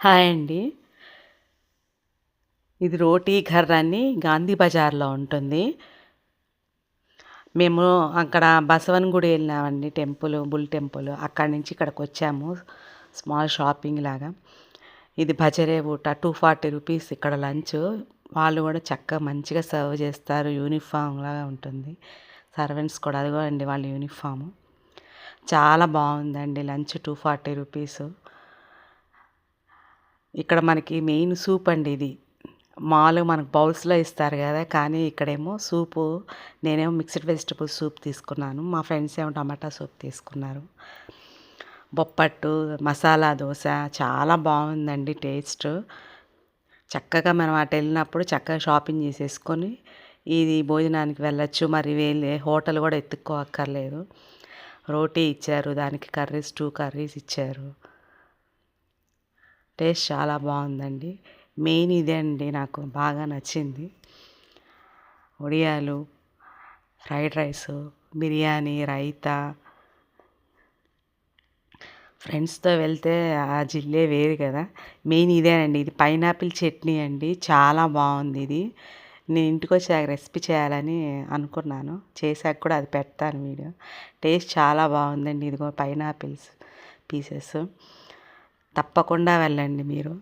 Hi అండి. ఇది రోటీ ఘర్ అని గాంధీ బజార్‌లో ఉంటుంది. మేము అక్కడ బసవన్ గుడి వెళ్ళామండి టెంపుల్, బుల్ టెంపుల్. అక్కడి నుంచి ఇక్కడికొచ్చాము. స్మాల్ షాపింగ్ లాగా. ఇది భజరే ఊట 240 రూపీస్ ఇక్కడ లంచ్. వాళ్ళు కూడా చక్కగా మంచిగా సర్వ్ చేస్తారు. యూనిఫార్మ్ లాగా ఉంటుంది. సర్వెంట్స్ కూడా అదిగో అండి వాళ్ళ యూనిఫాము. చాలా బాగుందండి లంచ్ 240 రూపీస్. ఇక్కడ మనకి మెయిన్ సూప్ అండి ఇది. మామూలుగా మనకు బౌల్స్‌లో ఇస్తారు గదా! కానీ ఇక్కడేమో సూపు నేనేమో మిక్స్డ్ వెజిటబుల్ సూప్ తీసుకున్నాను. మా ఫ్రెండ్స్ ఏమో టమాటా సూప్ తీసుకున్నారు. బొప్పట్టు, మసాలా దోస చాలా బాగుందండి టేస్ట్. చక్కగా మనం అటెళ్ళినప్పుడు చక్కగా షాపింగ్ చేసేసుకొని ఇది భోజనానికి వెళ్ళొచ్చు. మరి హోటల్ కూడా ఎతుక్కోక్కర్లేదు. రోటీ ఇచ్చారు. దానికి కర్రీస్ 2 కర్రీస్ ఇచ్చారు. టేస్ట్ చాలా బాగుందండి. మెయిన్ ఇదే అండి నాకు బాగా నచ్చింది. వడియాలు, ఫ్రైడ్ రైసు, బిర్యానీ, రైతా. ఫ్రెండ్స్‌తో వెళ్తే ఆ జిల్లే వేరు కదా! మెయిన్ ఇదేనండి. ఇది పైనాపిల్ చట్నీ అండి. చాలా బాగుంది ఇది. నేను ఇంటికొచ్చాక రెసిపీ చేయాలని అనుకున్నాను. చేశాక కూడా అది పెడతాను వీడియో. టేస్ట్ చాలా బాగుందండి. ఇదిగో పైనాపిల్స్ పీసెస్. తప్పకుండా వెళ్ళండి మీరు.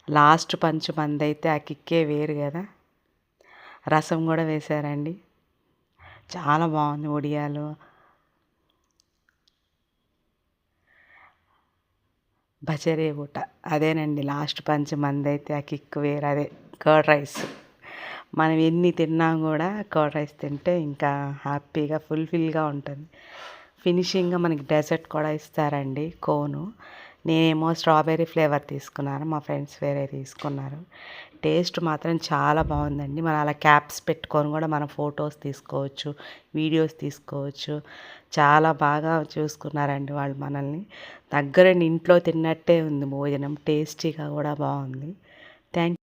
లాస్ట్ పంచ్ మందైతే ఆ కిక్కే వేరు కదా! రసం కూడా వేశారండి. చాలా బాగుంది వడియాలు. భజరే ఊట అదేనండి లాస్ట్ పంచ్ మందైతే ఆ కిక్ వేరు అదే కర్డ్ రైస్. మనం ఎన్ని తిన్నా కూడా కర్డ్ రైస్ తింటే ఇంకా హ్యాపీగా ఫుల్ఫిల్గా ఉంటుంది. ఫినిషింగ్గా మనకి డెజర్ట్ కూడా ఇస్తారండి కోను. నేనేమో స్ట్రాబెర్రీ ఫ్లేవర్ తీసుకున్నాను. మా ఫ్రెండ్స్ వేరే తీసుకున్నారు. టేస్ట్ మాత్రం చాలా బాగుందండి. మనం అలా క్యాప్స్ పెట్టుకొని కూడా మనం ఫొటోస్ తీసుకోవచ్చు, వీడియోస్ తీసుకోవచ్చు. చాలా బాగా చూసుకున్నారండి వాళ్ళు మనల్ని. దగ్గరుండి ఇంట్లో తిన్నట్టే ఉంది భోజనం. టేస్టీగా కూడా బాగుంది. థ్యాంక్